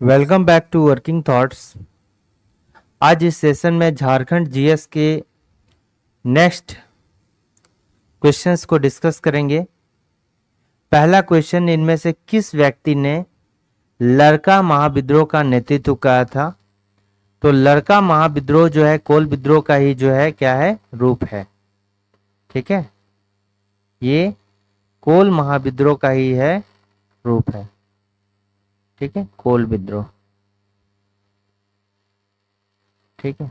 Welcome back to working thoughts. आज इस session में झारखंड जीएस के नेक्स्ट क्वेश्चंस को डिस्कस करेंगे। पहला क्वेश्चन, इनमें से किस व्यक्ति ने लड़का महाविद्रोह का नेतृत्व किया था? तो लड़का महाविद्रोह जो है कोल विद्रोह का ही जो है क्या है, रूप है। ठीक है, ये कोल महाविद्रोह का ही है रूप है। ठीक है, कोल विद्रोह। ठीक है,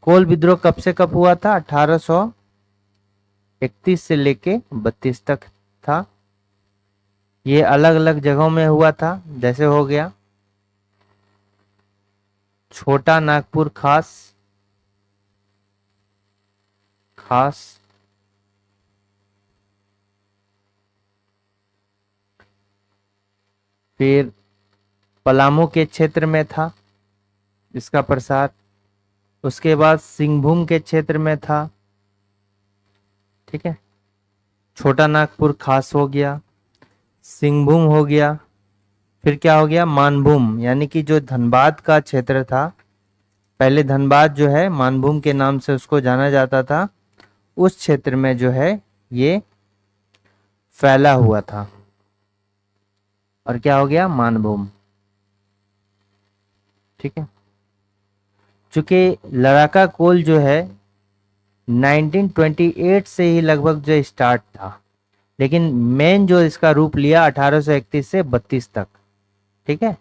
कोल विद्रोह कब से कब हुआ था? 1831 से लेके 32 तक था। ये अलग अलग जगहों में हुआ था, जैसे हो गया छोटा नागपुर खास, फिर पलामू के क्षेत्र में था इसका प्रसार। उसके बाद सिंहभूम के क्षेत्र में था। ठीक है, छोटा नागपुर खास हो गया, सिंहभूम हो गया, फिर क्या हो गया, मानभूम, यानी कि जो धनबाद का क्षेत्र था। पहले धनबाद जो है मानभूम के नाम से उसको जाना जाता था। उस क्षेत्र में जो है ये फैला हुआ था और क्या हो गया, मानभूम। ठीक है, चूंकि लड़ाका कोल जो है 1928 से ही लगभग जो स्टार्ट था, लेकिन मेन जो इसका रूप लिया 1831 से 32 तक। ठीक है,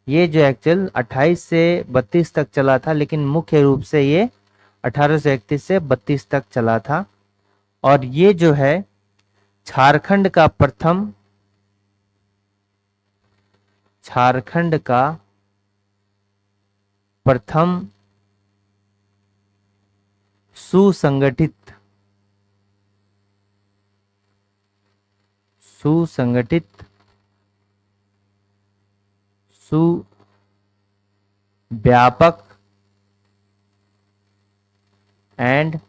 ये जो एक्चुअल 28 से 32 तक चला था, लेकिन मुख्य रूप से ये 1831 से 32 तक चला था। और ये जो है झारखंड का प्रथम सुसंगठित सुव्यापक एंड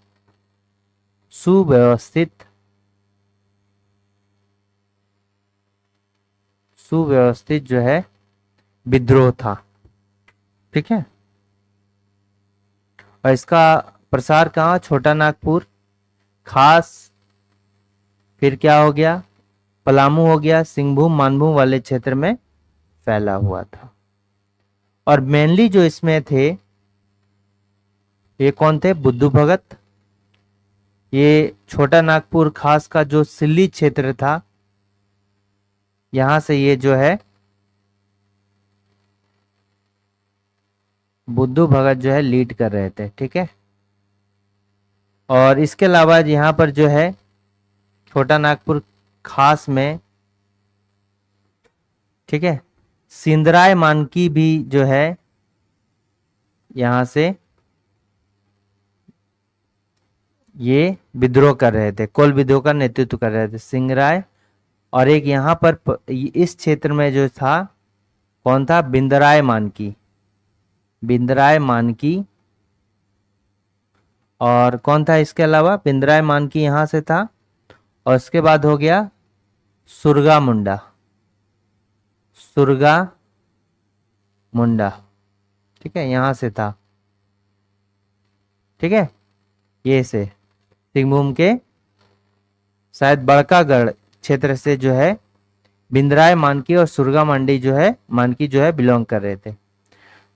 सुव्यवस्थित जो है विद्रोह था। ठीक है, और इसका प्रसार कहाँ, छोटा नागपुर खास, फिर क्या हो गया, पलामू हो गया, सिंहभूम मानभूम वाले क्षेत्र में फैला हुआ था। और मेनली जो इसमें थे ये कौन थे, बुद्धू भगत। ये छोटा नागपुर खास का जो सिल्ली क्षेत्र था, यहां से ये जो है बुद्धू भगत जो है लीड कर रहे थे। ठीक है, और इसके अलावा यहाँ पर जो है छोटा नागपुर खास में, ठीक है, सिंदराय मानकी भी जो है यहां से ये विद्रोह कर रहे थे, कोल विद्रोह का नेतृत्व कर रहे थे सिंगराय। और एक यहाँ पर इस क्षेत्र में जो था कौन था, बिंदराय मानकी। और कौन था इसके अलावा, बिंदराय मानकी यहां से था। और उसके बाद हो गया सुरगा मुंडा। ठीक है, यहां से था। ठीक है, ये से सिंहभूम के शायद बड़कागढ़ क्षेत्र से जो है बिंदराय मानकी और सुरगा मानकी जो है बिलोंग कर रहे थे।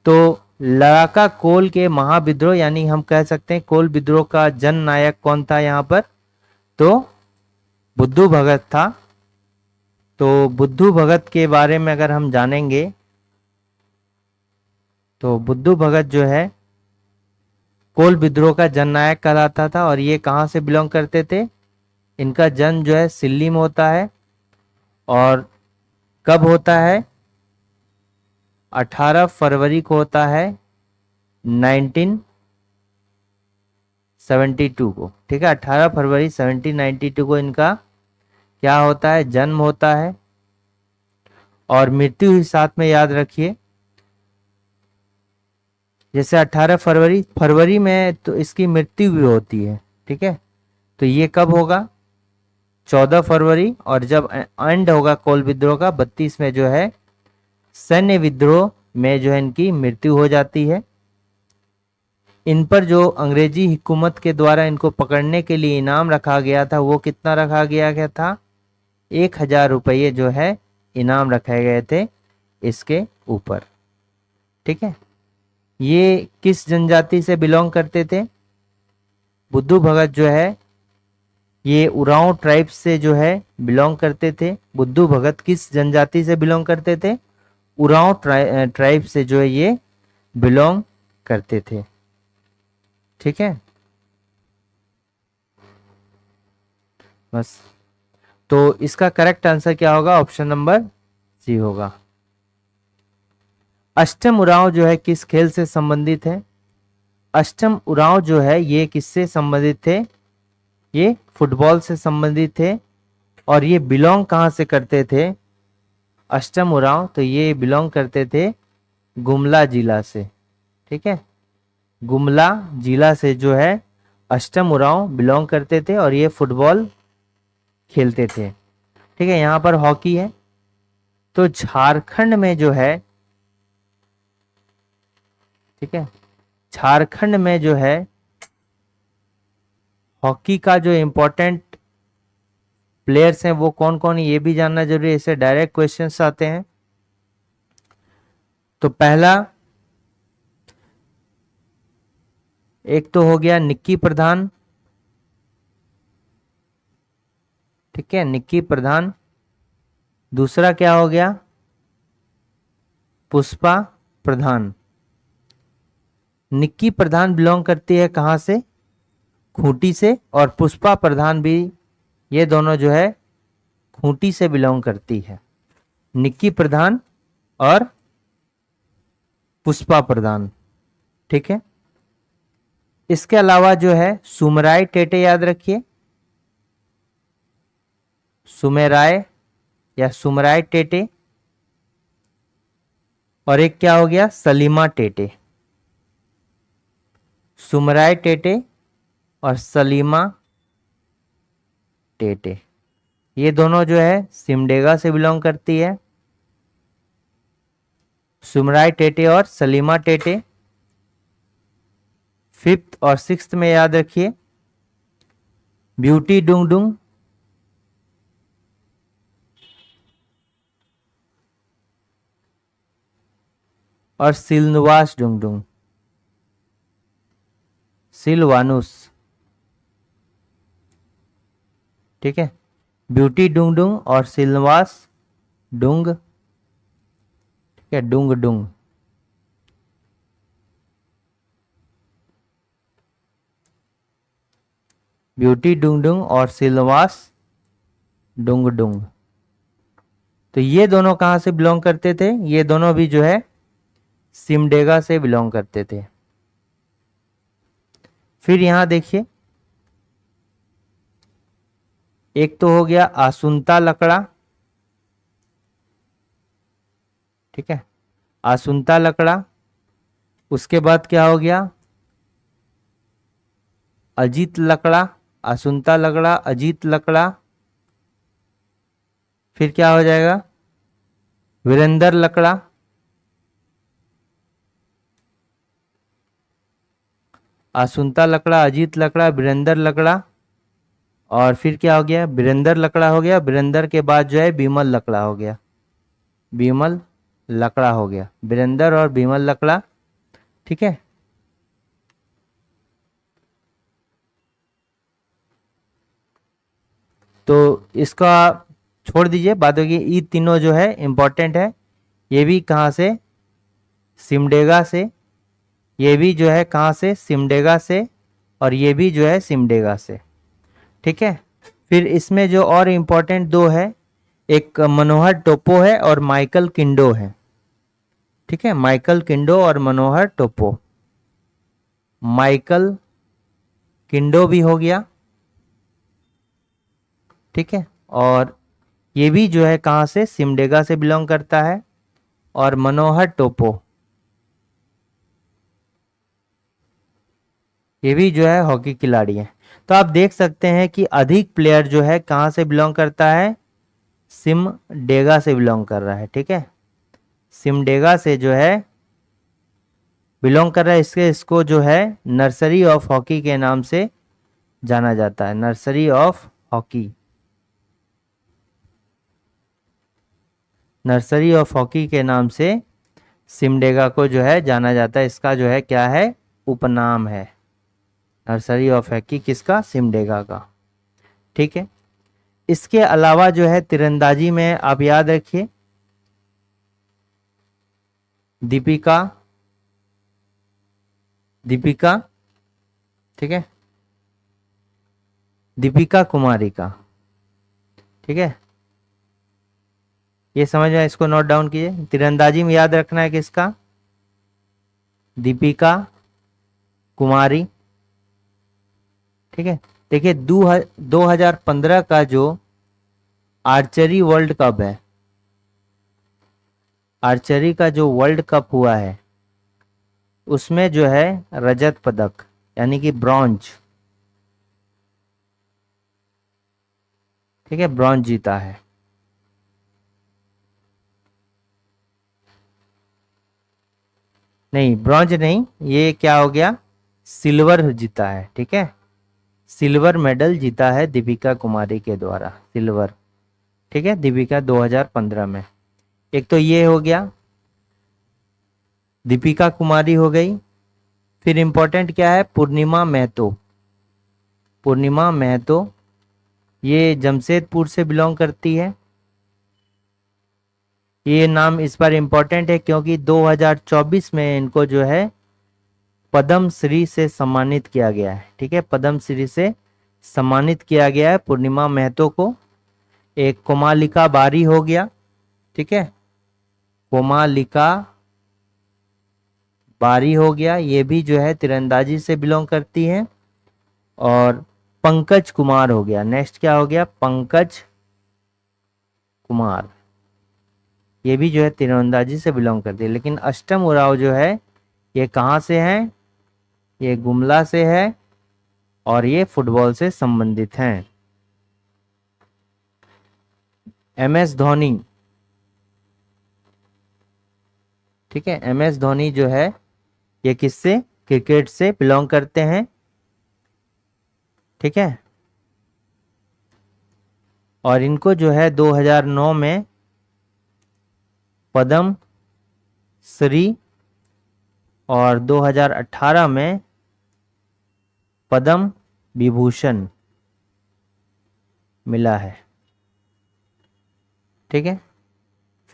तो लड़ाका कोल के महाविद्रोह, यानी हम कह सकते हैं कोल विद्रोह का जन नायक कौन था यहाँ पर, तो बुद्धू भगत था। तो बुद्धू भगत के बारे में अगर हम जानेंगे तो बुद्धू भगत जो है कोल विद्रोह का जननायक कहलाता था। और ये कहाँ से बिलोंग करते थे, इनका जन्म जो है सिल्ली में होता है। और कब होता है, 18 फरवरी को होता है 1972 को। ठीक है, 18 फरवरी 1792 को इनका क्या होता है, जन्म होता है। और मृत्यु ही साथ में याद रखिए, जैसे 18 फरवरी में तो इसकी मृत्यु भी होती है। ठीक है, तो ये कब होगा, 14 फरवरी। और जब एंड होगा कोल विद्रोह का 32 में जो है सैन्य विद्रोह में जो है इनकी मृत्यु हो जाती है। इन पर जो अंग्रेजी हुकूमत के द्वारा इनको पकड़ने के लिए इनाम रखा गया था वो कितना रखा गया था? 1000 रुपये जो है इनाम रखे गए थे इसके ऊपर। ठीक है, ये किस जनजाति से बिलोंग करते थे? बुद्धू भगत जो है ये उरांव ट्राइब से जो है बिलोंग करते थे। बुद्धू भगत किस जनजाति से बिलोंग करते थे? उरांव ट्राइब से जो है ये बिलोंग करते थे। ठीक है, बस। तो इसका करेक्ट आंसर क्या होगा? ऑप्शन नंबर सी होगा। अष्टम उरांव जो है किस खेल से संबंधित है? अष्टम उरांव जो है ये किससे संबंधित थे? ये फुटबॉल से संबंधित थे। और ये बिलोंग कहाँ से करते थे? अष्टम उरांव तो ये बिलोंग करते थे गुमला जिला से। ठीक है, गुमला जिला से जो है अष्टम उरांव बिलोंग करते थे और ये फुटबॉल खेलते थे। ठीक है, यहाँ पर हॉकी है। तो झारखंड में जो है, ठीक है, झारखंड में जो है हॉकी का जो इंपॉर्टेंट प्लेयर्स हैं वो कौन कौन है ये भी जानना जरूरी है। इससे डायरेक्ट क्वेश्चंस आते हैं। तो पहला एक तो हो गया निक्की प्रधान। ठीक है, निक्की प्रधान। दूसरा क्या हो गया? पुष्पा प्रधान। निक्की प्रधान बिलोंग करती है कहां से? खूंटी से। और पुष्पा प्रधान भी, ये दोनों जो है खूंटी से बिलोंग करती है। निक्की प्रधान और पुष्पा प्रधान। ठीक है, इसके अलावा जो है सुमराय टेटे याद रखिए, सुमेराय या सुमराय टेटे। और एक क्या हो गया? सलीमा टेटे। सुमराय टेटे और सलीमा टेटे, ये दोनों जो है सिमडेगा से बिलोंग करती है। सुमराय टेटे और सलीमा टेटे। फिफ्थ और सिक्स्थ में याद रखिए ब्यूटी डुंगडुंग और सिलनुवास डुंगडुंग, सिलवानुस। ठीक है, ब्यूटी डुंगडुंग और सिलवास डुंग। ठीक है, डुंग डुंग। ब्यूटी डुंगडुंग और सिलवास डुंग डुंग। तो ये दोनों कहां से बिलोंग करते थे? ये दोनों भी जो है सिमडेगा से बिलोंग करते थे। फिर यहां देखिए एक तो हो गया आसुंता लकड़ा। ठीक है, आसुंता लकड़ा। उसके बाद क्या हो गया? अजीत लकड़ा। आसुंता लकड़ा, अजीत लकड़ा। फिर क्या हो जाएगा? वीरेंद्र लकड़ा। आसुंता लकड़ा, अजीत लकड़ा, वीरेंद्र लकड़ा। और फिर क्या हो गया? वीरेंद्र लकड़ा हो गया। वीरेंद्र के बाद जो है बीमल लकड़ा हो गया। बीमल लकड़ा हो गया, वीरेंद्र और बीमल लकड़ा। ठीक है, तो इसका छोड़ दीजिए, बात होगी। ये तीनों जो है इंपॉर्टेंट है। ये भी कहाँ से? सिमडेगा से। ये भी जो है कहाँ से? सिमडेगा से। और ये भी जो है सिमडेगा से। ठीक है, फिर इसमें जो और इम्पोर्टेंट दो है, एक मनोहर टोपो है और माइकल किंडो है। ठीक है, माइकल किंडो और मनोहर टोपो। माइकल किंडो भी हो गया। ठीक है, और ये भी जो है कहाँ से? सिमडेगा से बिलोंग करता है। और मनोहर टोपो ये भी जो है हॉकी खिलाड़ी हैं। तो आप देख सकते हैं कि अधिक प्लेयर जो है कहाँ से बिलोंग करता है? सिमडेगा से बिलोंग कर रहा है। ठीक है, सिमडेगा से जो है बिलोंग कर रहा है। इसको जो है नर्सरी ऑफ हॉकी के नाम से जाना जाता है, nursery of hockey. Nursery of hockey के नाम से सिमडेगा को जो है जाना जाता है। इसका जो है क्या है, उपनाम है नर्सरी ऑफ हॉकी, किसका, सिमडेगा का। ठीक है। इसके अलावा जो है तीरंदाजी में आप याद रखिए दीपिका, दीपिका, ठीक है, दीपिका कुमारी का। ठीक है, ये समझ में, इसको नोट डाउन कीजिए। तीरंदाजी में याद रखना है किसका, दीपिका कुमारी। ठीक है। देखिए 2015 का जो आर्चरी वर्ल्ड कप है, आर्चरी का जो वर्ल्ड कप हुआ है उसमें जो है रजत पदक यानी कि ब्रॉन्ज, ठीक है, ब्रॉन्ज जीता है। नहीं, ब्रॉन्ज नहीं, ये क्या हो गया, सिल्वर जीता है। ठीक है, सिल्वर मेडल जीता है दीपिका कुमारी के द्वारा, सिल्वर। ठीक है, दीपिका 2015 में। एक तो ये हो गया, दीपिका कुमारी हो गई। फिर इंपॉर्टेंट क्या है, पूर्णिमा महतो। पूर्णिमा महतो ये जमशेदपुर से बिलोंग करती है। ये नाम इस बार इंपॉर्टेंट है क्योंकि 2024 में इनको जो है पद्म श्री से सम्मानित किया गया है। ठीक है, पद्म श्री से सम्मानित किया गया है पूर्णिमा महतो को। एक कोमालिका बारी हो गया। ठीक है, कोमालिका बारी हो गया, ये भी जो है तीरंदाजी से बिलोंग करती है। और पंकज कुमार हो गया, नेक्स्ट क्या हो गया, पंकज कुमार, ये भी जो है तीरंदाजी से बिलोंग करती है। लेकिन अष्टम उरांव जो है ये कहाँ से है, ये गुमला से है और ये फुटबॉल से संबंधित हैं। MS धोनी, ठीक है, MS धोनी जो है ये किससे, क्रिकेट से बिलोंग करते हैं। ठीक है, और इनको जो है 2009 में पद्म श्री और 2018 में पद्म विभूषण मिला है। ठीक है,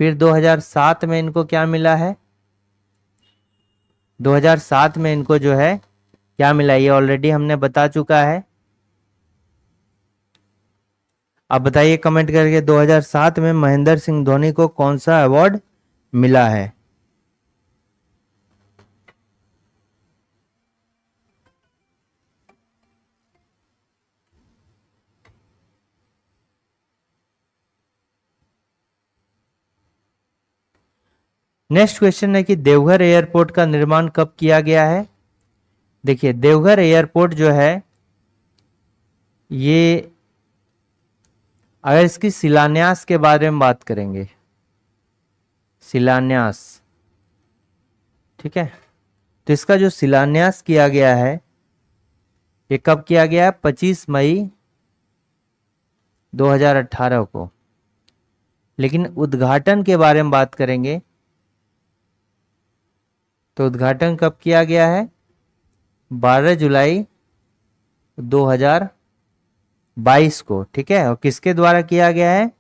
फिर 2007 में इनको क्या मिला है, 2007 में इनको जो है क्या मिला, ये ऑलरेडी हमने बता चुका है। आप बताइए कमेंट करके 2007 में महेंद्र सिंह धोनी को कौन सा अवार्ड मिला है। नेक्स्ट क्वेश्चन है कि देवघर एयरपोर्ट का निर्माण कब किया गया है। देखिए देवघर एयरपोर्ट जो है ये, अगर इसकी शिलान्यास के बारे में बात करेंगे, शिलान्यास, ठीक है, तो इसका जो शिलान्यास किया गया है ये कब किया गया है, 25 मई 2018 को। लेकिन उद्घाटन के बारे में बात करेंगे तो उद्घाटन कब किया गया है, 12 जुलाई 2022 को। ठीक है, और किसके द्वारा किया गया है,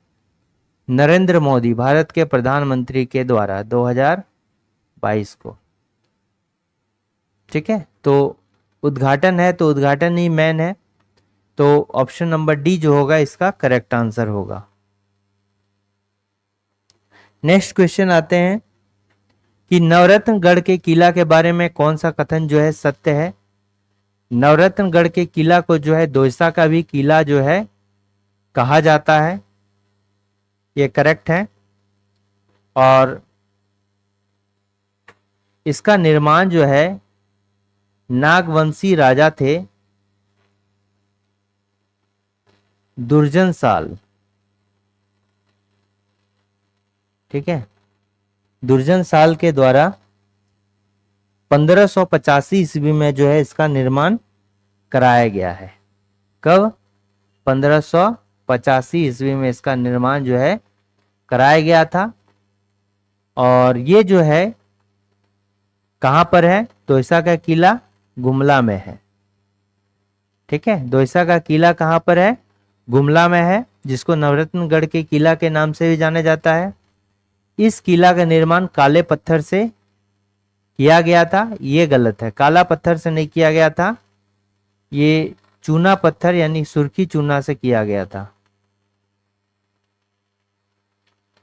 नरेंद्र मोदी, भारत के प्रधानमंत्री के द्वारा 2022 को। ठीक है, तो उद्घाटन है तो उद्घाटन ही मेन है, तो ऑप्शन नंबर डी जो होगा इसका करेक्ट आंसर होगा। नेक्स्ट क्वेश्चन आते हैं कि नवरत्नगढ़ के किला के बारे में कौन सा कथन जो है सत्य है। नवरत्नगढ़ के किला को जो है दोयसा का भी किला जो है कहा जाता है, ये करेक्ट है। और इसका निर्माण जो है नागवंशी राजा थे दुर्जन साल। ठीक है, दुर्जन साल के द्वारा 1585 ईस्वी में जो है इसका निर्माण कराया गया है। कब? 1585 ईस्वी में इसका निर्माण जो है कराया गया था। और ये जो है कहां पर है? दोईसा का किला गुमला में है। ठीक है, दोईसा का किला कहां पर है? गुमला में है, जिसको नवरत्नगढ़ के किला के नाम से भी जाना जाता है। इस किला का निर्माण काले पत्थर से किया गया था। ये गलत है, काला पत्थर से नहीं किया गया था, ये चूना पत्थर यानी सुर्खी चूना से किया गया था।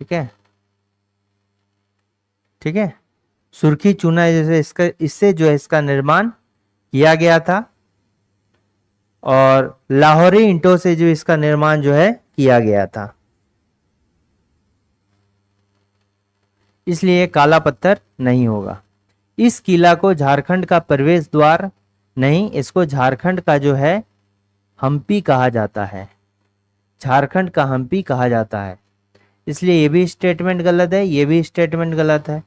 ठीक है, ठीक है, सुर्खी चूना जैसे इससे जो है इसका निर्माण किया गया था। और लाहौरी ईंटों से जो इसका निर्माण जो है किया गया था, इसलिए काला पत्थर नहीं होगा। इस किला को झारखंड का प्रवेश द्वार नहीं, इसको झारखंड का जो है हम्पी कहा जाता है। झारखंड का हम्पी कहा जाता है, इसलिए ये भी स्टेटमेंट गलत है, ये भी स्टेटमेंट गलत है।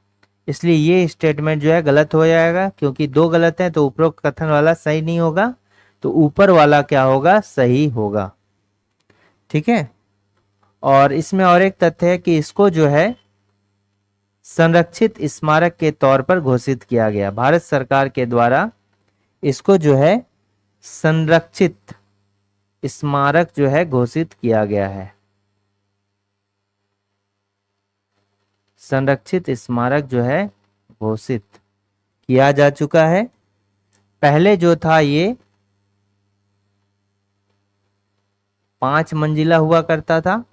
इसलिए ये स्टेटमेंट जो है गलत हो जाएगा, क्योंकि दो गलत है तो उपरोक्त कथन वाला सही नहीं होगा, तो ऊपर वाला क्या होगा? सही होगा। ठीक है, और इसमें और एक तथ्य है कि इसको जो है संरक्षित स्मारक के तौर पर घोषित किया गया। भारत सरकार के द्वारा इसको जो है संरक्षित स्मारक जो है घोषित किया गया है। संरक्षित स्मारक जो है घोषित किया जा चुका है। पहले जो था ये 5 मंजिला हुआ करता था।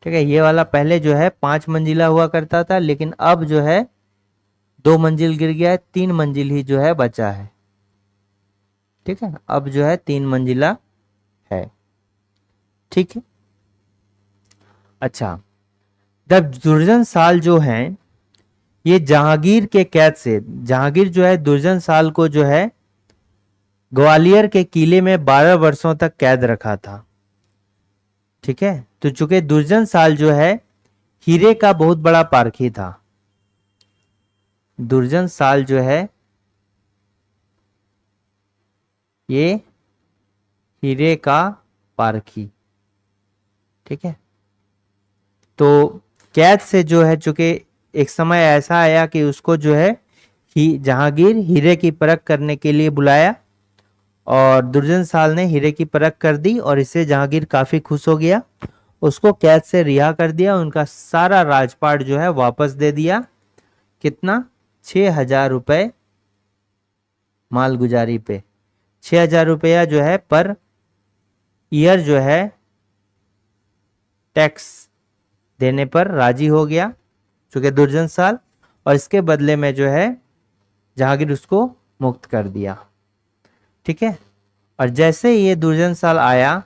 ठीक है, ये वाला पहले जो है 5 मंजिला हुआ करता था, लेकिन अब जो है 2 मंजिल गिर गया है, 3 मंजिल ही जो है बचा है। ठीक है, अब जो है 3 मंजिला है। ठीक है, अच्छा, जब दुर्जन साल जो है ये जहांगीर के कैद से, जहांगीर जो है दुर्जन साल को जो है ग्वालियर के किले में 12 वर्षों तक कैद रखा था। ठीक है, तो चूंकि दुर्जन साल जो है हीरे का बहुत बड़ा पारखी था, दुर्जन साल जो है ये हीरे का पारखी। ठीक है, तो कैद से जो है चूंकि एक समय ऐसा आया कि उसको जो है जहांगीर हीरे की परख करने के लिए बुलाया, और दुर्जन साल ने हीरे की परख कर दी और इससे जहांगीर काफी खुश हो गया, उसको कैद से रिहा कर दिया, उनका सारा राजपाट जो है वापस दे दिया। कितना? 6,000 रुपए मालगुजारी पे। 6,000 रुपया जो है पर ईयर जो है टैक्स देने पर राजी हो गया चूंकि दुर्जन साल, और इसके बदले में जो है जहांगीर उसको मुक्त कर दिया। ठीक है, और जैसे ये दुर्जन साल आया,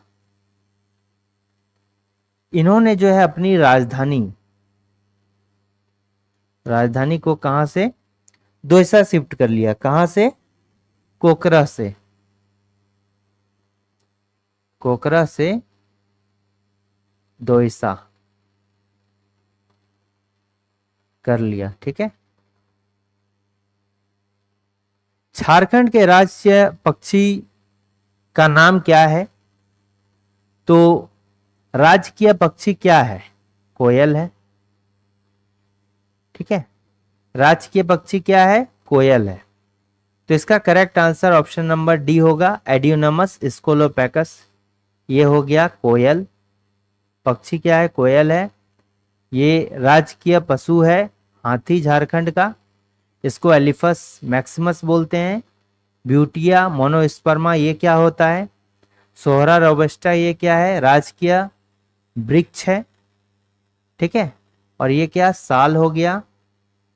इन्होंने जो है अपनी राजधानी को कहां से? दोईसा शिफ्ट कर लिया। कहां से? कोकरा से। कोकरा से दोईसा कर लिया। ठीक है, झारखंड के राज्य पक्षी का नाम क्या है? तो राजकीय पक्षी क्या है? कोयल है। ठीक है, राजकीय पक्षी क्या है? कोयल है। तो इसका correct answer option number D होगा, एडियोनमस स्कोलोपैकस। ये हो गया कोयल। पक्षी क्या है? कोयल है। ये राजकीय पशु है हाथी झारखंड का, इसको एलिफस मैक्सिमस बोलते हैं। ब्यूटिया मोनोस्पर्मा ये क्या होता है? सोहरा रोबस्टा ये क्या है? राजकीय वृक्ष है। ठीक है, और ये क्या? साल हो गया,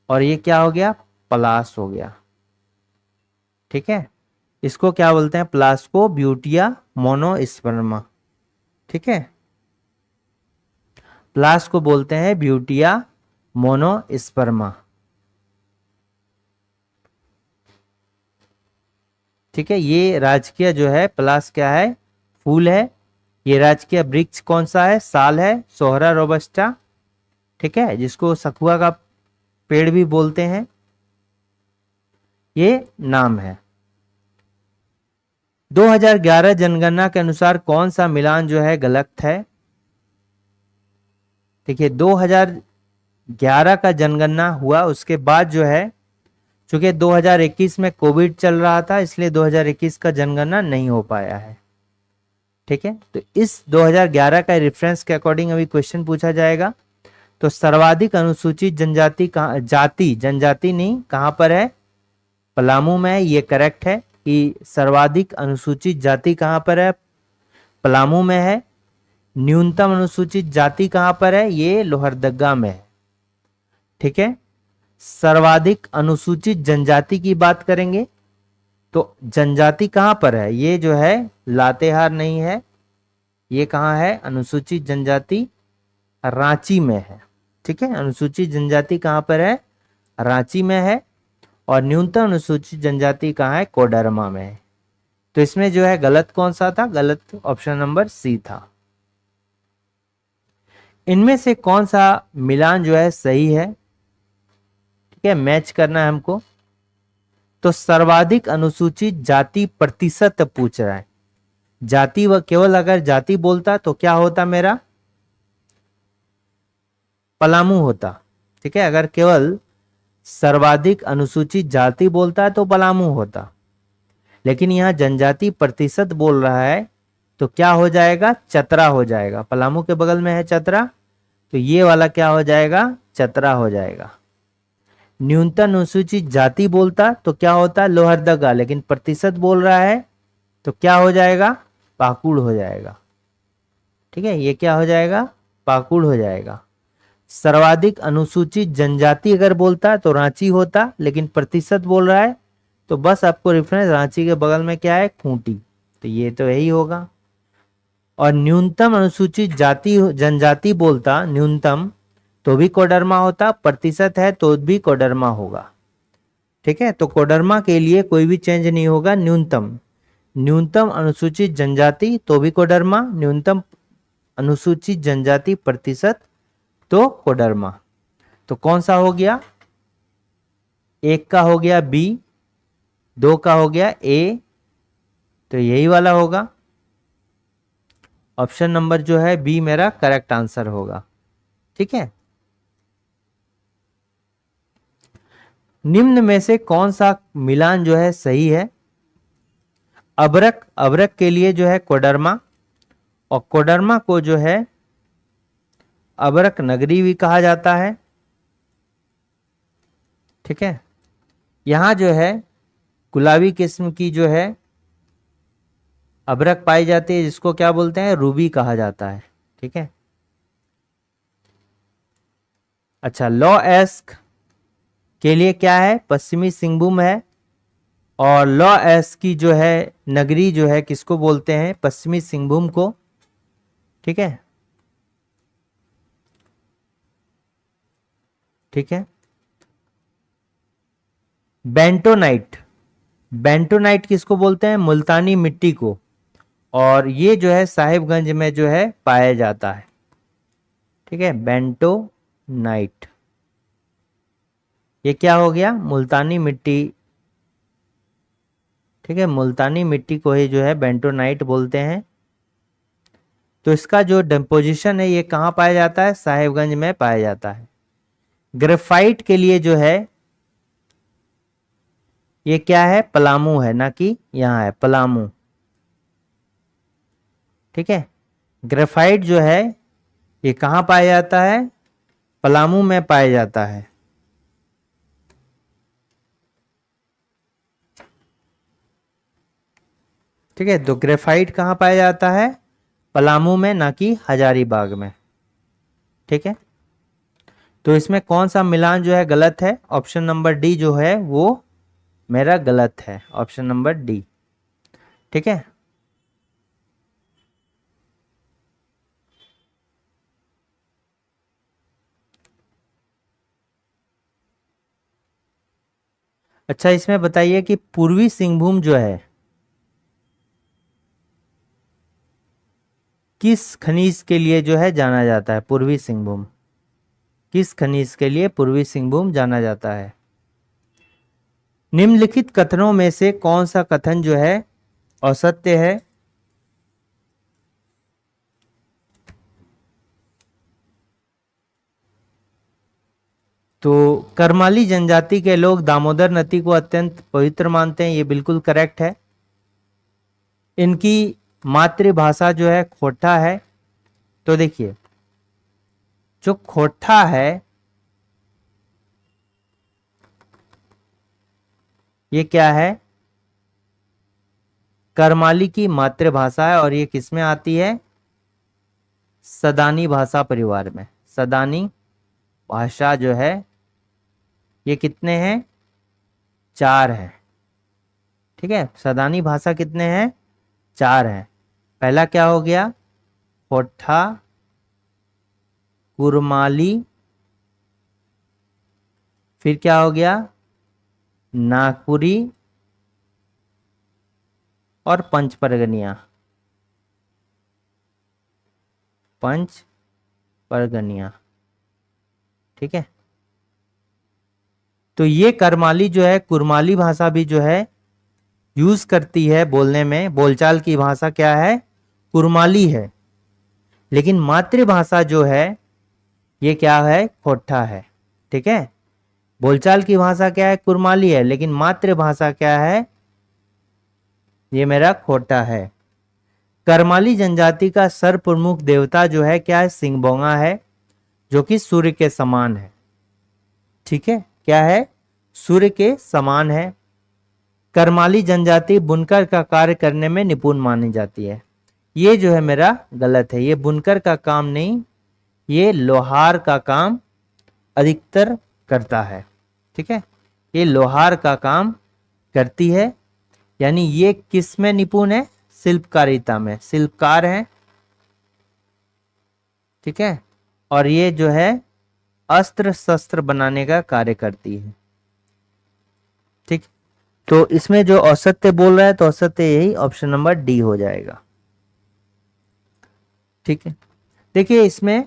और ये क्या हो गया? पलाश हो गया। ठीक है, इसको क्या बोलते हैं? पलाश को ब्यूटिया मोनोस्पर्मा। ठीक है, पलाश को बोलते हैं ब्यूटिया मोनोस्पर्मा। ठीक है, ये राजकीय जो है पलाश क्या है? फूल है। ये राजकीय वृक्ष कौन सा है? साल है। सोहरा रोबस्टा ठीक है, जिसको सखुआ का पेड़ भी बोलते हैं, ये नाम है। 2011 जनगणना के अनुसार कौन सा मिलान जो है गलत है? देखिए 2011 का जनगणना हुआ, उसके बाद जो है चूंकि 2021 में कोविड चल रहा था, इसलिए 2021 का जनगणना नहीं हो पाया है। ठीक है, तो इस 2011 का रेफरेंस के अकॉर्डिंग अभी क्वेश्चन पूछा जाएगा। तो सर्वाधिक अनुसूचित जनजाति कहाँ, जाति जनजाति नहीं, कहां पर है? पलामू में है। ये करेक्ट है कि सर्वाधिक अनुसूचित जाति कहां पर है? पलामू में है। न्यूनतम अनुसूचित जाति कहां पर है? ये लोहरदगा में है। ठीक है, सर्वाधिक अनुसूचित जनजाति की बात करेंगे तो जनजाति कहां पर है? ये जो है लातेहार नहीं है, ये कहां है? अनुसूचित जनजाति रांची में है। ठीक है, अनुसूचित जनजाति कहां पर है? रांची में है। और न्यूनतम अनुसूचित जनजाति कहां है? कोडरमा में है। तो इसमें जो है गलत कौन सा था? गलत ऑप्शन नंबर सी था। इनमें से कौन सा मिलान जो है सही है? ठीक है, मैच करना है हमको। तो सर्वाधिक अनुसूचित जाति प्रतिशत पूछ रहा है। जाति व केवल अगर जाति बोलता तो क्या होता मेरा? पलामू होता। ठीक है, अगर केवल सर्वाधिक अनुसूचित जाति बोलता है तो पलामू होता, लेकिन यहां जनजाति प्रतिशत बोल रहा है तो क्या हो जाएगा? चतरा हो जाएगा। पलामू के बगल में है चतरा, तो ये वाला क्या हो जाएगा? चतरा हो जाएगा। न्यूनतम अनुसूचित जाति बोलता तो क्या होता? लोहरदगा, लेकिन प्रतिशत बोल रहा है तो क्या हो जाएगा? पाकुड़ हो जाएगा। ठीक है, ये क्या हो जाएगा? पाकुड़ हो जाएगा। सर्वाधिक अनुसूचित जनजाति अगर बोलता तो रांची होता, लेकिन प्रतिशत बोल रहा है तो बस आपको रेफरेंस रांची के बगल में क्या है? खूंटी, तो ये तो यही होगा। और न्यूनतम अनुसूचित जाति जनजाति बोलता न्यूनतम तो भी कोडरमा होता, प्रतिशत है तो भी कोडरमा होगा। ठीक है, तो कोडरमा के लिए कोई भी चेंज नहीं होगा। न्यूनतम, न्यूनतम अनुसूचित जनजाति तो भी कोडरमा, न्यूनतम अनुसूचित जनजाति प्रतिशत तो कोडरमा। तो कौन सा हो गया? एक का हो गया बी, दो का हो गया ए, तो यही वाला होगा। ऑप्शन नंबर जो है बी मेरा करेक्ट आंसर होगा। ठीक है, निम्न में से कौन सा मिलान जो है सही है? अबरक, अबरक के लिए जो है कोडरमा, और कोडरमा को जो है अबरक नगरी भी कहा जाता है। ठीक है, यहां जो है गुलाबी किस्म की जो है अबरक पाई जाती है, जिसको क्या बोलते हैं? रूबी कहा जाता है। ठीक है, अच्छा, लॉ एस्क के लिए क्या है? पश्चिमी सिंहभूम है। और लॉ एस्क की जो है नगरी जो है किसको बोलते हैं? पश्चिमी सिंहभूम को। ठीक है, ठीक है। बेंटोनाइट, बेंटोनाइट किसको बोलते हैं? मुल्तानी मिट्टी को। और ये जो है साहिबगंज में जो है पाया जाता है। ठीक है, बेंटोनाइट, ये क्या हो गया? मुल्तानी मिट्टी। ठीक है, मुल्तानी मिट्टी को ही जो है बेंटोनाइट बोलते हैं। तो इसका जो डिपोजिशन है ये कहाँ पाया जाता है? साहिबगंज में पाया जाता है। ग्रेफाइट के लिए जो है ये क्या है? पलामू है, ना कि यहाँ है पलामू। ठीक है, ग्रेफाइट जो है ये कहाँ पाया जाता है? पलामू में पाया जाता है। ठीक है, तो ग्रेफाइट कहाँ पाया जाता है? पलामू में, ना कि हजारीबाग में। ठीक है, तो इसमें कौन सा मिलान जो है गलत है? ऑप्शन नंबर डी जो है वो मेरा गलत है, ऑप्शन नंबर डी। ठीक है, अच्छा, इसमें बताइए कि पूर्वी सिंहभूम जो है किस खनिज के लिए जो है जाना जाता है? पूर्वी सिंहभूम किस खनिज के लिए पूर्वी सिंहभूम जाना जाता है? निम्नलिखित कथनों में से कौन सा कथन जो है असत्य है? तो करमाली जनजाति के लोग दामोदर नदी को अत्यंत पवित्र मानते हैं, ये बिल्कुल करेक्ट है। इनकी मातृभाषा जो है खोटा है। तो देखिए, जो खोटा है ये क्या है? करमाली की मातृभाषा है और ये किसमें आती है? सदानी भाषा परिवार में। सदानी भाषा जो है ये कितने हैं? 4 है। ठीक है, सदानी भाषा कितने हैं? 4 है। पहला क्या हो गया? खोटा, कुरमाली, फिर क्या हो गया? नागपुरी और पंच परगनिया। पंच परगनिया। ठीक है, तो ये करमाली जो है, कुरमाली भाषा भी जो है यूज करती है बोलने में। बोलचाल की भाषा क्या है? कुरमाली है। लेकिन मातृभाषा जो है ये क्या है? खोटा है। ठीक है, बोलचाल की भाषा क्या है? कुरमाली है, लेकिन मातृभाषा क्या है? ये मेरा खोटा है। करमाली जनजाति का सर्व प्रमुख देवता जो है क्या है? सिंहभोंगा है, जो कि सूर्य के समान है। ठीक है, क्या है? सूर्य के समान है। करमाली जनजाति बुनकर का कार्य करने में निपुण मानी जाती है। ये जो है मेरा गलत है, ये बुनकर का काम नहीं, ये लोहार का काम अधिकतर करता है। ठीक है, ये लोहार का काम करती है, यानी ये किस में निपुण है? शिल्पकारिता में, शिल्पकार है। ठीक है, और ये जो है अस्त्र शस्त्र बनाने का कार्य करती है। ठीक, तो इसमें जो असत्य बोल रहा है तो असत्य यही ऑप्शन नंबर डी हो जाएगा। ठीक है, देखिए इसमें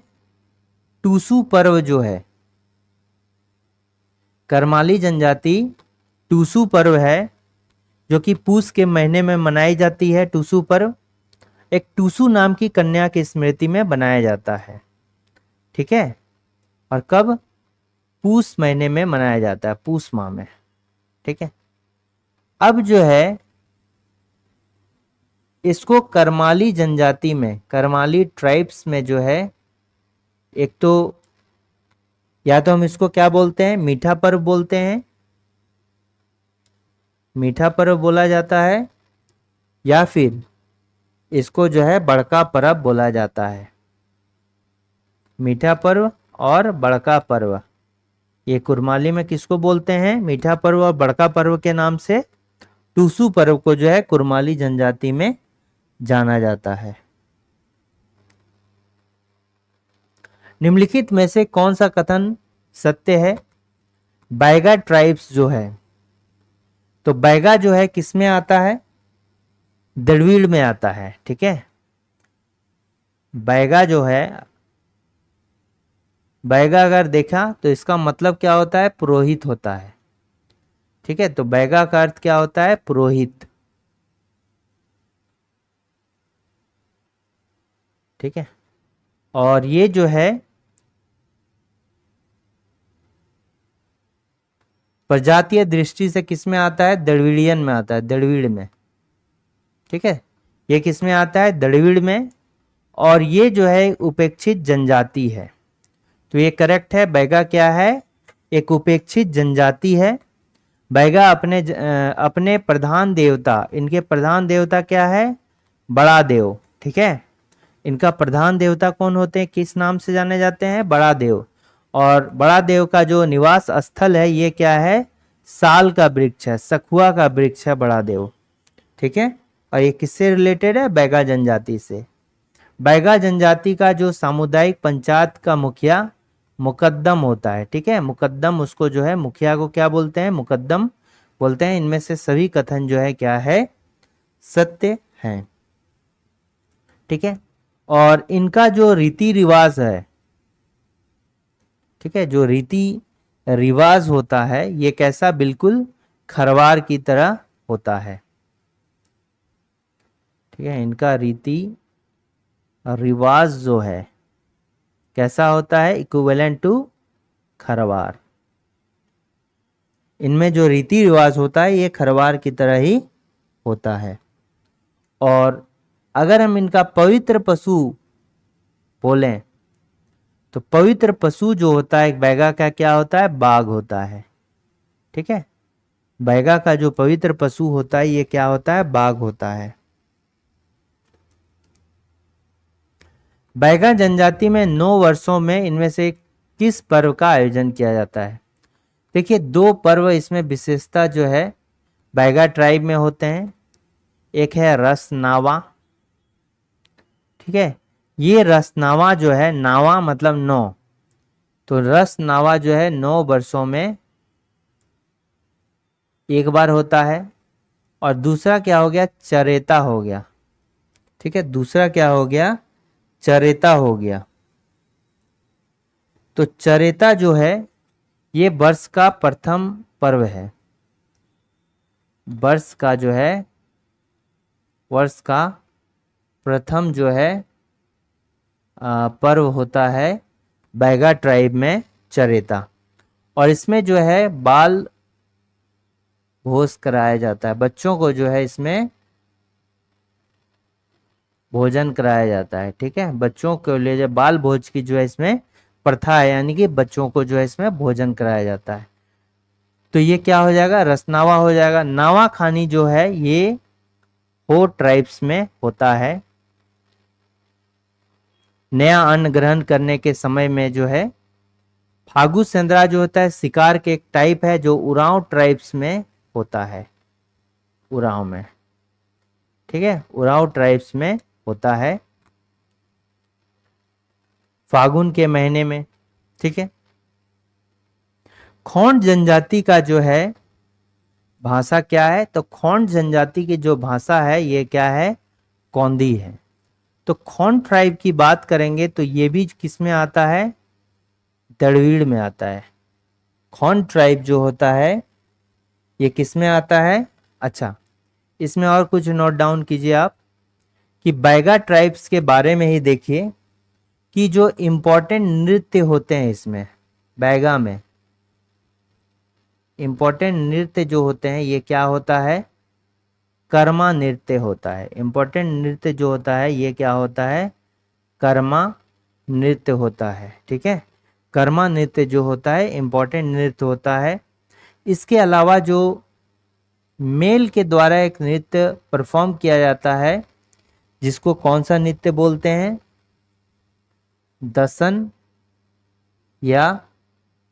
टूसू पर्व जो है, करमाली जनजाति टूसू पर्व है जो कि पूस के महीने में मनाई जाती है। टूसू पर्व एक टूसू नाम की कन्या की स्मृति में बनाया जाता है। ठीक है, और कब? पूस महीने में मनाया जाता है, पूस माह में। ठीक है, अब जो है इसको करमाली जनजाति में, करमाली ट्राइब्स में जो है, एक तो या तो हम इसको क्या बोलते हैं? मीठा पर्व बोलते हैं, मीठा पर्व बोला जाता है, या फिर इसको जो है बड़का पर्व बोला जाता है। मीठा पर्व और बड़का पर्व, ये कुरमाली में किसको बोलते हैं? मीठा पर्व और बड़का पर्व के नाम से टूसू पर्व को जो है कुरमाली जनजाति में जाना जाता है। निम्नलिखित में से कौन सा कथन सत्य है? बैगा ट्राइब्स जो है, तो बैगा जो है किसमें आता है? द्रविड़ में आता है। ठीक है, बैगा जो है, बैगा अगर देखा तो इसका मतलब क्या होता है? पुरोहित होता है। ठीक है, तो बैगा का अर्थ क्या होता है? पुरोहित। ठीक है, और ये जो है प्रजातीय दृष्टि से किस में आता है? द्रविड़ियन में आता है, द्रविड़ में। ठीक है, ये किस में आता है? द्रविड़ में। और ये जो है उपेक्षित जनजाति है, तो ये करेक्ट है। बैगा क्या है? एक उपेक्षित जनजाति है। बैगा अपने प्रधान देवता, इनके प्रधान देवता क्या है? बड़ा देव। ठीक है, इनका प्रधान देवता कौन होते हैं? किस नाम से जाने जाते हैं? बड़ा देव। और बड़ा देव का जो निवास स्थल है ये क्या है? साल का वृक्ष है, सखुआ का वृक्ष है बड़ा देव। ठीक है, और ये किससे रिलेटेड है? बैगा जनजाति से। बैगा जनजाति का जो सामुदायिक पंचायत का मुखिया मुकद्दम होता है। ठीक है, मुकद्दम, उसको जो है मुखिया को क्या बोलते हैं? मुकद्दम बोलते हैं। इनमें से सभी कथन जो है क्या है? सत्य है। ठीक है, और इनका जो रीति रिवाज है, ठीक है, जो रीति रिवाज होता है ये कैसा, बिल्कुल खरवार की तरह होता है। ठीक है, इनका रीति रिवाज जो है कैसा होता है, इक्विवेलेंट टू खरवार। इनमें जो रीति रिवाज होता है ये खरवार की तरह ही होता है। और अगर हम इनका पवित्र पशु बोलें तो पवित्र पशु जो होता है बैगा का क्या होता है, बाघ होता है। ठीक है, बैगा का जो पवित्र पशु होता है ये क्या होता है, बाघ होता है। बैगा जनजाति में 9 वर्षों में इनमें से किस पर्व का आयोजन किया जाता है? देखिए 2 पर्व इसमें विशेषता जो है बैगा ट्राइब में होते हैं। एक है रस नावा। ठीक है, ये रस नावा जो है, नावा मतलब 9, तो रस नावा जो है 9 वर्षों में एक बार होता है। और दूसरा क्या हो गया, चरेता हो गया। ठीक है, दूसरा क्या हो गया, चरेता हो गया। तो चरेता जो है ये वर्ष का प्रथम पर्व है। वर्ष का जो है, वर्ष का प्रथम जो है पर्व होता है बैगा ट्राइब में चरेता। और इसमें जो है बाल भोज कराया जाता है, बच्चों को जो है इसमें भोजन कराया जाता है। ठीक है, बच्चों के लिए जो बाल भोज की जो है इसमें प्रथा है, यानी कि बच्चों को जो है इसमें भोजन कराया जाता है। तो ये क्या हो जाएगा, रसनावा हो जाएगा। नावा खानी जो है ये 4 ट्राइब्स में होता है। नया अन्न ग्रहण करने के समय में जो है फागु सेंद्रा जो होता है शिकार के एक टाइप है जो उरांव ट्राइब्स में होता है, उरांव में। ठीक है, उरांव ट्राइब्स में होता है फागुन के महीने में। ठीक है, खोंड जनजाति का जो है भाषा क्या है, तो खोंड जनजाति की जो भाषा है ये क्या है, कौंदी है। तो खोंड ट्राइब की बात करेंगे तो ये भी किस में आता है, द्रविड़ में आता है। खोंड ट्राइब जो होता है ये किस में आता है। अच्छा, इसमें और कुछ नोट डाउन कीजिए आप कि बैगा ट्राइब्स के बारे में ही देखिए कि जो इम्पोर्टेंट नृत्य होते हैं इसमें बैगा में, इम्पोर्टेंट नृत्य जो होते हैं ये क्या होता है, कर्मा नृत्य होता है। इम्पोर्टेंट नृत्य जो होता है ये क्या होता है, कर्मा नृत्य होता है। ठीक है, कर्मा नृत्य जो होता है इम्पोर्टेंट नृत्य होता है। इसके अलावा जो मेल के द्वारा एक नृत्य परफॉर्म किया जाता है जिसको कौन सा नृत्य बोलते हैं, दसन या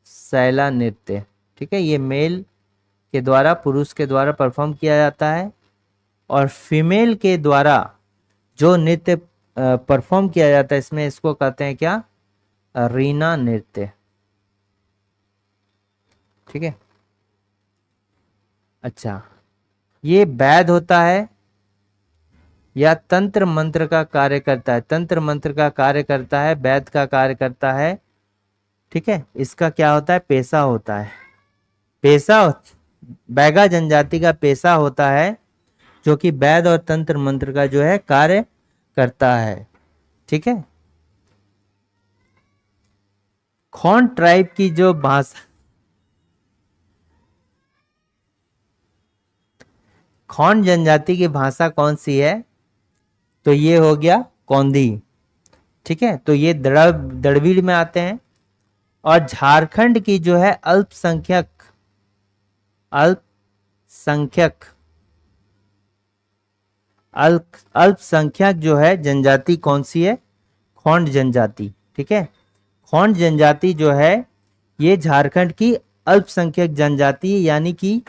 सैला नृत्य। ठीक है, ये मेल के द्वारा, पुरुष के द्वारा परफॉर्म किया जाता है। और फीमेल के द्वारा जो नृत्य परफॉर्म किया जाता है इसमें इसको कहते हैं क्या, रीना नृत्य। ठीक है, अच्छा, ये वैद होता है या तंत्र मंत्र का कार्य करता है, तंत्र मंत्र का कार्य करता है, वैद का कार्य करता है। ठीक है, इसका क्या होता है, पेशा होता है। पेशा बैगा जनजाति का पेशा होता है जो कि वैद और तंत्र मंत्र का जो है कार्य करता है। ठीक है, खोंड ट्राइब की जो भाषा, खोंड जनजाति की भाषा कौन सी है, तो ये हो गया कौंदी। ठीक है, तो ये द्रविड़ में आते हैं। और झारखंड की जो है अल्पसंख्यक, अल्पसंख्यक अल्पसंख्यक जो है जनजाति कौन सी है, खोंड जनजाति। ठीक है, खोंड जनजाति जो है ये झारखंड की अल्पसंख्यक जनजाति, यानी कि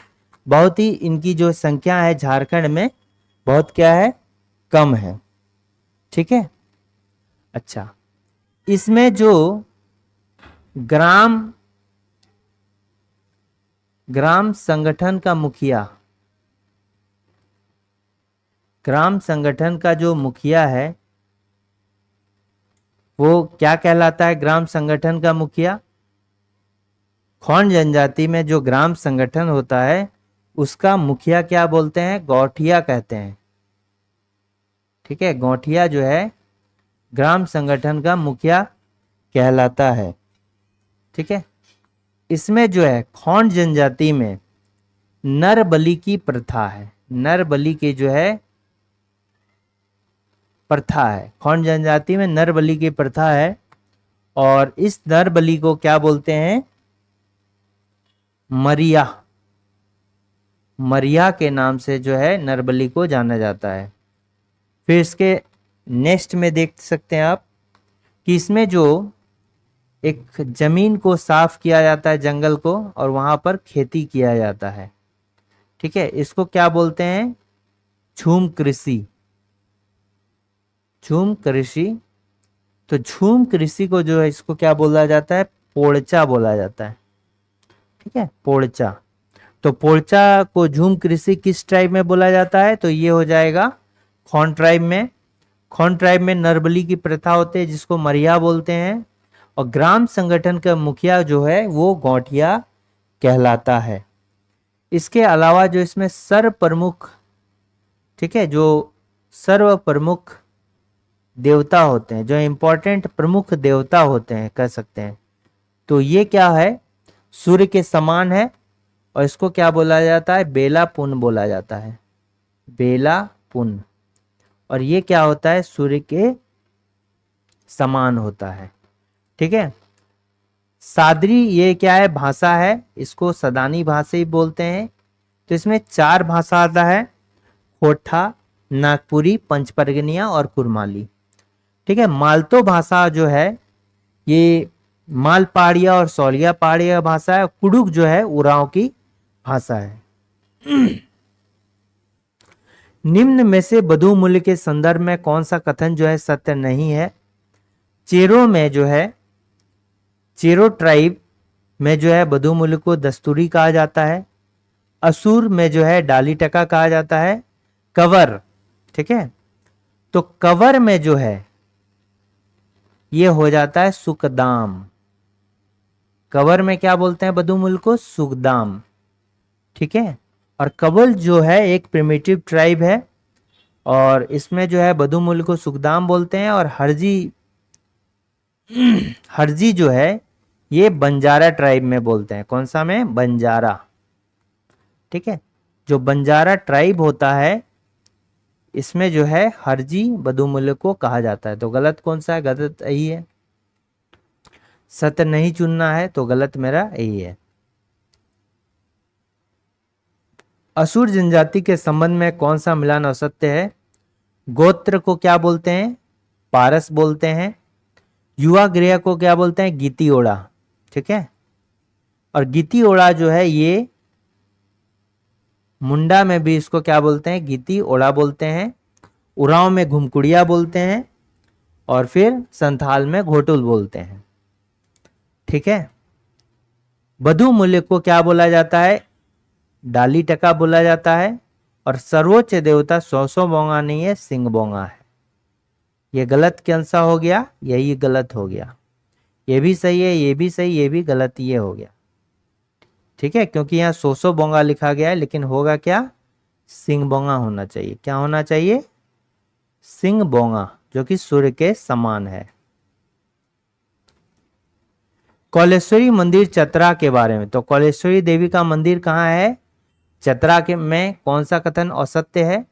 बहुत ही इनकी जो संख्या है झारखंड में बहुत क्या है, कम है। ठीक है, अच्छा, इसमें जो ग्राम संगठन का मुखिया, ग्राम संगठन का जो मुखिया है वो क्या कहलाता है, ग्राम संगठन का मुखिया, खौंड जनजाति में जो ग्राम संगठन होता है उसका मुखिया क्या बोलते हैं? गौठिया कहते हैं। ठीक है, गौठिया जो है ग्राम संगठन का मुखिया कहलाता है। ठीक है, इसमें जो है खौंड जनजाति में नर बलि की प्रथा है। नर बलि की जो है प्रथा है, खौंड जनजाति में नर बलि की प्रथा है। और इस नर बलि को क्या बोलते हैं? मरिया। मरिया के नाम से जो है नर बलि को जाना जाता है। फिर इसके नेक्स्ट में देख सकते हैं आप कि इसमें जो एक जमीन को साफ किया जाता है, जंगल को, और वहां पर खेती किया जाता है। ठीक है, इसको क्या बोलते हैं? झूम कृषि। झूम कृषि। तो झूम कृषि को जो है इसको क्या बोला जाता है? पोड़चा बोला जाता है। ठीक है, पोड़चा। तो पोड़चा को झूम कृषि किस ट्राइब में बोला जाता है? तो ये हो जाएगा खौंड ट्राइब में। खौंड ट्राइब में नरबली की प्रथा होती है जिसको मरिया बोलते हैं, और ग्राम संगठन का मुखिया जो है वो गौठिया कहलाता है। इसके अलावा जो इसमें सर्व प्रमुख, ठीक है, जो सर्व प्रमुख देवता होते हैं, जो इंपॉर्टेंट प्रमुख देवता होते हैं कह सकते हैं, तो ये क्या है? सूर्य के समान है, और इसको क्या बोला जाता है? बेला पुन बोला जाता है। बेला पुन। और ये क्या होता है? सूर्य के समान होता है। ठीक है, सादरी ये क्या है? भाषा है, इसको सदानी भाषा ही बोलते हैं। तो इसमें 4 भाषा आता है, खोटा, नागपुरी, पंचपरगनिया और कुरमाली। ठीक है, मालतो भाषा जो है ये माल पहाड़िया और सौलिया पहाड़िया भाषा है। कुडुक जो है उरांव की भाषा है। निम्न में से बधु मूल्य के संदर्भ में कौन सा कथन जो है सत्य नहीं है? चेरो में जो है, चेरो ट्राइब में जो है बधु मूल्य को दस्तूरी कहा जाता है। असुर में जो है डाली टका कहा जाता है। कवर, ठीक है, तो कवर में जो है ये हो जाता है सुकदाम। कवर में क्या बोलते हैं बधु मूल्य को? सुकदाम। ठीक है, और कबल जो है एक प्रिमिटिव ट्राइब है, और इसमें जो है बधु मूल्य को सुकदाम बोलते हैं। और हरजी, हरजी जो है ये बंजारा ट्राइब में बोलते हैं। कौन सा में? बंजारा। ठीक है, जो बंजारा ट्राइब होता है इसमें जो है हरजी बधु मूल्य को कहा जाता है। तो गलत कौन सा है? गलत यही है, सत्य नहीं चुनना है, तो गलत मेरा यही है। असुर जनजाति के संबंध में कौन सा मिलान असत्य है? गोत्र को क्या बोलते हैं? पारस बोलते हैं। युवा गृह को क्या बोलते हैं? गीति ओड़ा। ठीक है, और गीति ओड़ा जो है ये मुंडा में भी इसको क्या बोलते हैं? गीति ओड़ा बोलते हैं। उरांव में घुमकुड़िया बोलते हैं, और फिर संथाल में घोटुल बोलते हैं। ठीक है, बधु मूल्य को क्या बोला जाता है? डाली टका बोला जाता है। और सर्वोच्च देवता सौ बोंगा नहीं है, सिंह बोंगा है। ये गलत कौन सा हो गया? यही गलत हो गया। ये भी सही है, ये भी सही, ये भी गलत, ये हो गया। ठीक है, क्योंकि यहाँ सौ बोंगा लिखा गया है, लेकिन होगा क्या? सिंह बोंगा होना चाहिए। क्या होना चाहिए? सिंह बोंगा, जो कि सूर्य के समान है। कौलेश्वरी मंदिर चतरा के बारे में, तो कौलेश्वरी देवी का मंदिर कहाँ है? चतरा के में। कौन सा कथन असत्य है?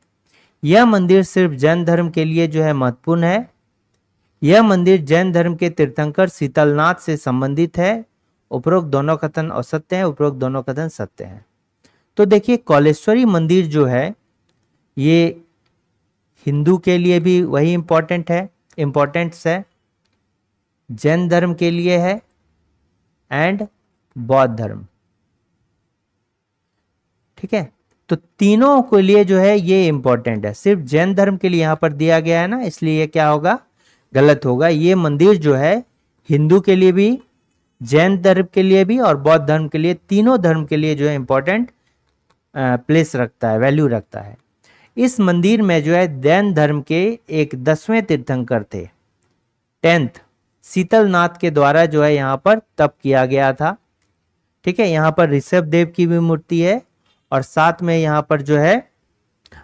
यह मंदिर सिर्फ जैन धर्म के लिए जो है महत्वपूर्ण है। यह मंदिर जैन धर्म के तीर्थंकर शीतलनाथ से संबंधित है। उपरोक्त दोनों कथन असत्य है, उपरोक्त दोनों कथन सत्य है। तो देखिए, कौलेश्वरी मंदिर जो है ये हिंदू के लिए भी वही इंपॉर्टेंट्स है, जैन धर्म के लिए है, एंड बौद्ध धर्म। ठीक है, तो तीनों के लिए जो है ये इंपॉर्टेंट है। सिर्फ जैन धर्म के लिए यहां पर दिया गया है ना, इसलिए ये क्या होगा? गलत होगा। ये मंदिर जो है हिंदू के लिए भी, जैन धर्म के लिए भी, और बौद्ध धर्म के लिए, तीनों धर्म के लिए जो है इंपॉर्टेंट प्लेस रखता है, वैल्यू रखता है। इस मंदिर में जो है जैन धर्म के एक 10वें तीर्थंकर थे, 10th शीतलनाथ के द्वारा जो है यहाँ पर तप किया गया था। ठीक है, यहाँ पर ऋषभ देव की भी मूर्ति है और साथ में यहाँ पर जो है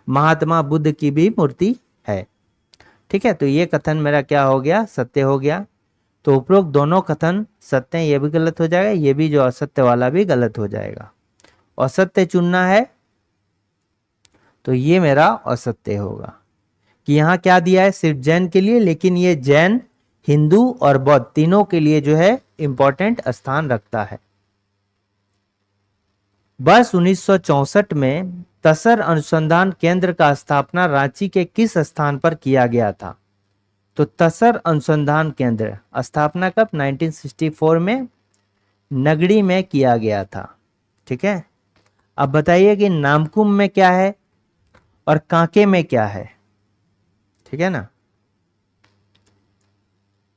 महात्मा बुद्ध की भी मूर्ति है। ठीक है, तो ये कथन मेरा क्या हो गया, सत्य हो गया। तो उपरोक्त दोनों कथन सत्य हैं, ये भी गलत हो जाएगा, ये भी जो असत्य वाला भी गलत हो जाएगा। असत्य चुनना है तो ये मेरा असत्य होगा कि यहाँ क्या दिया है, सिर्फ जैन के लिए, लेकिन ये जैन, हिंदू और बौद्ध तीनों के लिए जो है इंपॉर्टेंट स्थान रखता है। वर्ष 1964 में तसर अनुसंधान केंद्र का स्थापना रांची के किस स्थान पर किया गया था? तो तसर अनुसंधान केंद्र स्थापना कब, 1964 में नगड़ी में किया गया था। ठीक है, अब बताइए कि नामकुम में क्या है और कांके में क्या है। ठीक है ना,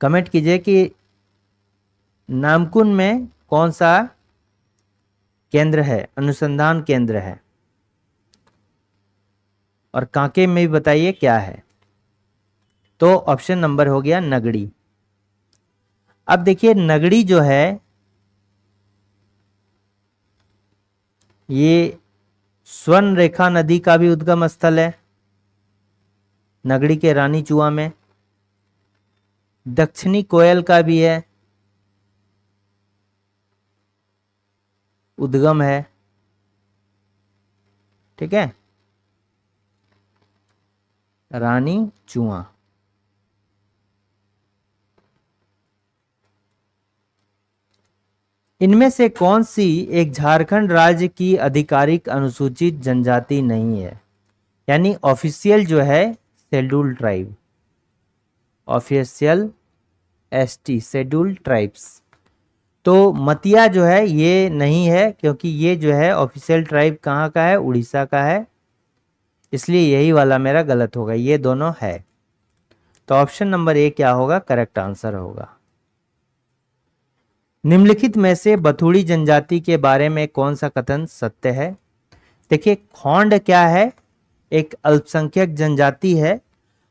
कमेंट कीजिए कि नामकुम में कौन सा केंद्र है, अनुसंधान केंद्र है, और कांके में भी बताइए क्या है। तो ऑप्शन नंबर हो गया नगड़ी। अब देखिए नगड़ी जो है ये स्वर्ण रेखा नदी का भी उद्गम स्थल है, नगड़ी के रानी चुआ में। दक्षिणी कोयल का भी है, उद्गम है। ठीक है, रानी चुआ। इनमें से कौन सी एक झारखंड राज्य की आधिकारिक अनुसूचित जनजाति नहीं है, यानी ऑफिशियल जो है scheduled tribe, official ST scheduled tribes. तो मतिया जो है ये नहीं है, क्योंकि ये जो है ऑफिशियल ट्राइब कहाँ का है, उड़ीसा का है, इसलिए यही वाला मेरा गलत होगा, ये दोनों है। तो ऑप्शन नंबर ए क्या होगा, करेक्ट आंसर होगा। निम्नलिखित में से बथुड़ी जनजाति के बारे में कौन सा कथन सत्य है? देखिए खोंड क्या है, एक अल्पसंख्यक जनजाति है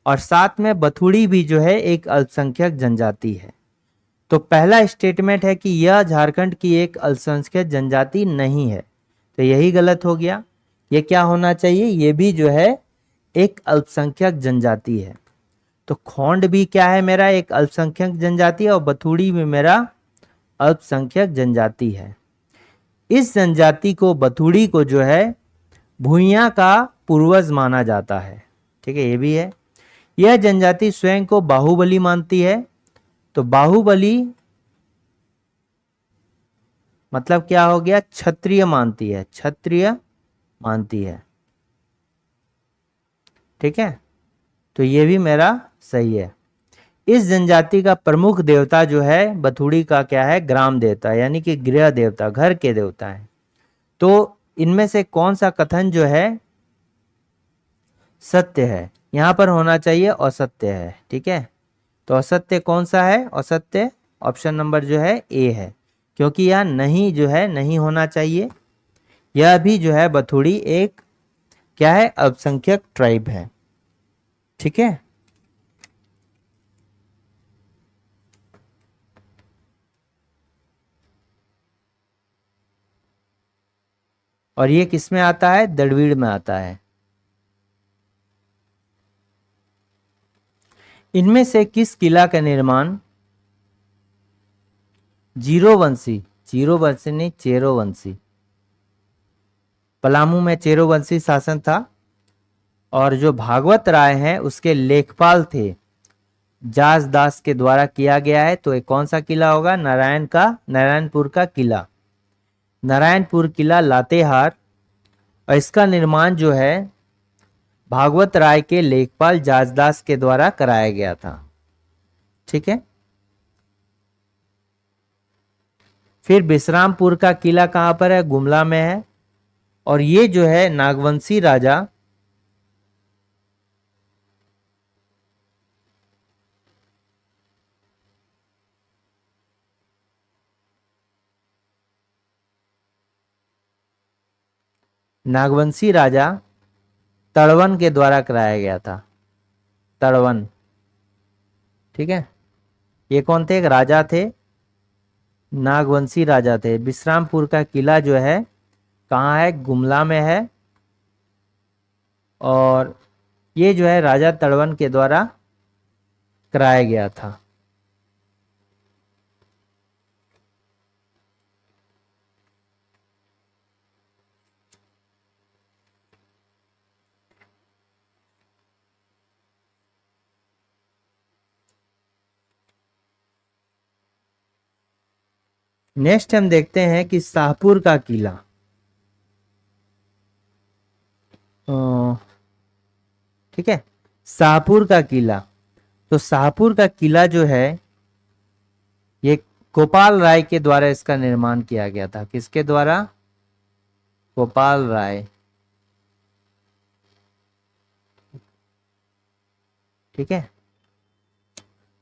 और साथ में बथुड़ी भी जो है एक अल्पसंख्यक जनजाति है। तो पहला स्टेटमेंट है कि यह झारखंड की एक अल्पसंख्यक जनजाति नहीं है, तो यही गलत हो गया। ये क्या होना चाहिए, ये भी जो है एक अल्पसंख्यक जनजाति है। तो खोंड भी क्या है, मेरा एक अल्पसंख्यक जनजाति है, और बथुड़ी भी मेरा अल्पसंख्यक जनजाति है। इस जनजाति को, बथुड़ी को जो है भूइयां का पूर्वज माना जाता है। ठीक है, ये भी है। यह जनजाति स्वयं को बाहुबली मानती है। तो बाहुबली मतलब क्या हो गया, क्षत्रिय मानती है, क्षत्रिय मानती है। ठीक है, तो ये भी मेरा सही है। इस जनजाति का प्रमुख देवता जो है बथुड़ी का क्या है, ग्राम देवता, यानी कि गृह देवता, घर के देवता है। तो इनमें से कौन सा कथन जो है सत्य है, यहां पर होना चाहिए असत्य है। ठीक है, तो असत्य कौन सा है, असत्य ऑप्शन नंबर जो है ए है, क्योंकि यह नहीं जो है नहीं होना चाहिए। यह भी जो है बथुड़ी एक क्या है, अल्पसंख्यक ट्राइब है। ठीक है, और ये किस में आता है, दड़वीड़ में आता है। इनमें से किस किला का निर्माण जीरोवंशी, जीरोवंशी नहीं चेरोवंशी, पलामू में चेरोवंशी शासन था, और जो भागवत राय हैं उसके लेखपाल थे जास दास के द्वारा किया गया है। तो ये कौन सा किला होगा, नारायणपुर का किला, नारायणपुर किला लातेहार। और इसका निर्माण जो है भागवत राय के लेखपाल जासदास के द्वारा कराया गया था। ठीक है, फिर विश्रामपुर का किला कहां पर है, गुमला में है। और ये जो है नागवंशी राजा नागवंशी राजा तड़वन के द्वारा कराया गया था, तड़वन। ठीक है, ये कौन थे, एक राजा थे नागवंशी राजा थे। विश्रामपुर का किला जो है कहाँ है? गुमला में है। और ये जो है राजा तड़वन के द्वारा कराया गया था। नेक्स्ट हम देखते हैं कि शाहपुर का किला। ठीक है, शाहपुर का किला। तो शाहपुर का किला जो है ये गोपाल राय के द्वारा इसका निर्माण किया गया था। किसके द्वारा? गोपाल राय। ठीक है,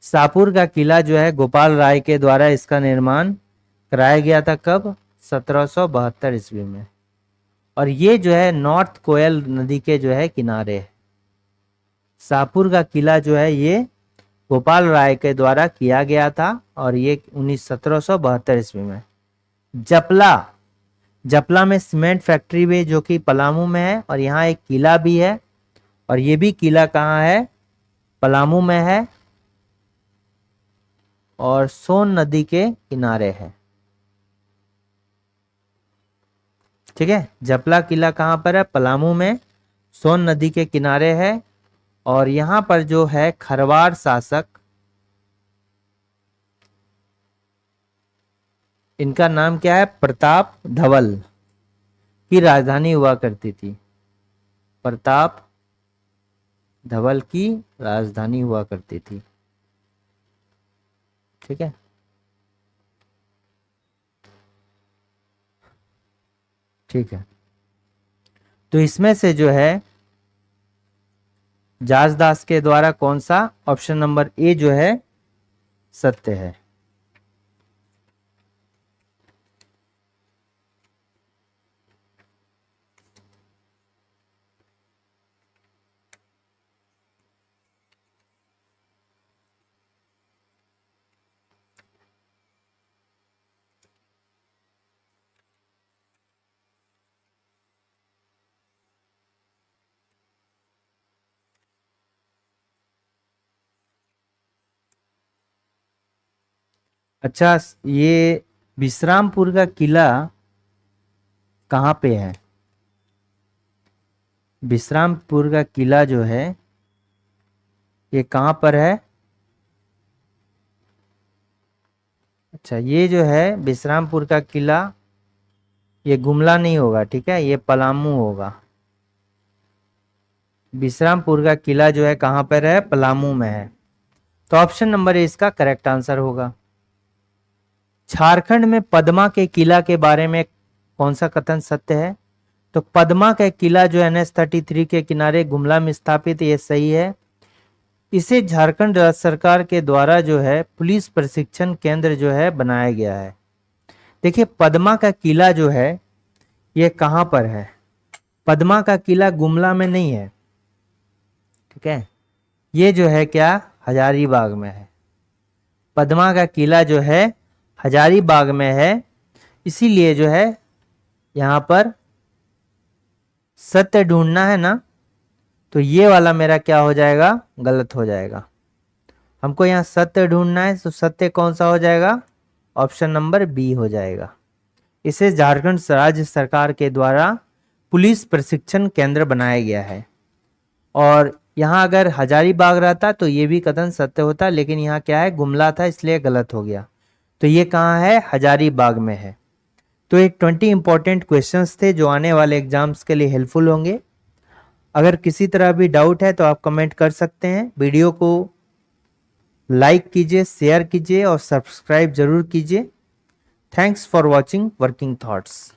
शाहपुर का किला जो है गोपाल राय के द्वारा इसका निर्माण कराया गया था। कब? 1772 ईस्वी में। और ये जो है नॉर्थ कोयल नदी के जो है किनारे है। शाहपुर का किला जो है ये गोपाल राय के द्वारा किया गया था और ये 1772 ईस्वी में। जपला, जपला में सीमेंट फैक्ट्री भी जो कि पलामू में है, और यहाँ एक किला भी है, और ये भी किला कहाँ है? पलामू में है और सोन नदी के किनारे है। ठीक है, जपला किला कहाँ पर है? पलामू में, सोन नदी के किनारे है। और यहाँ पर जो है खरवार शासक, इनका नाम क्या है? प्रताप धवल की राजधानी हुआ करती थी। प्रताप धवल की राजधानी हुआ करती थी। ठीक है, ठीक है। तो इसमें से जो है जासदास के द्वारा कौन सा ऑप्शन नंबर ए जो है सत्य है? अच्छा, ये विश्रामपुर का किला कहाँ पे है? विश्रामपुर का किला जो है ये कहाँ पर है? अच्छा, ये जो है विश्रामपुर का किला ये गुमला नहीं होगा। ठीक है, ये पलामू होगा। विश्रामपुर का किला जो है कहाँ पर है? पलामू में है। तो ऑप्शन नंबर ए इसका करेक्ट आंसर होगा। झारखंड में पद्मा के किला के बारे में कौन सा कथन सत्य है? तो पद्मा का किला जो NH-33 के किनारे गुमला में स्थापित, ये सही है। इसे झारखंड राज्य सरकार के द्वारा जो है पुलिस प्रशिक्षण केंद्र जो है बनाया गया है। देखिए, पद्मा का किला जो है ये कहाँ पर है? पद्मा का किला गुमला में नहीं है। ठीक है, ये जो है क्या? हजारीबाग में है। पद्मा का किला जो है हजारीबाग में है, इसीलिए जो है यहाँ पर सत्य ढूंढना है ना, तो ये वाला मेरा क्या हो जाएगा? गलत हो जाएगा। हमको यहाँ सत्य ढूंढना है, तो सत्य कौन सा हो जाएगा? ऑप्शन नंबर बी हो जाएगा। इसे झारखंड राज्य सरकार के द्वारा पुलिस प्रशिक्षण केंद्र बनाया गया है। और यहाँ अगर हजारीबाग रहता तो ये भी कथन सत्य होता, लेकिन यहाँ क्या है? गुमला था, इसलिए गलत हो गया। तो ये कहाँ है? हजारीबाग में है। तो एक 20 इंपॉर्टेंट क्वेश्चंस थे जो आने वाले एग्जाम्स के लिए हेल्पफुल होंगे। अगर किसी तरह भी डाउट है तो आप कमेंट कर सकते हैं। वीडियो को लाइक कीजिए, शेयर कीजिए और सब्सक्राइब जरूर कीजिए। Thanks for watching working thoughts.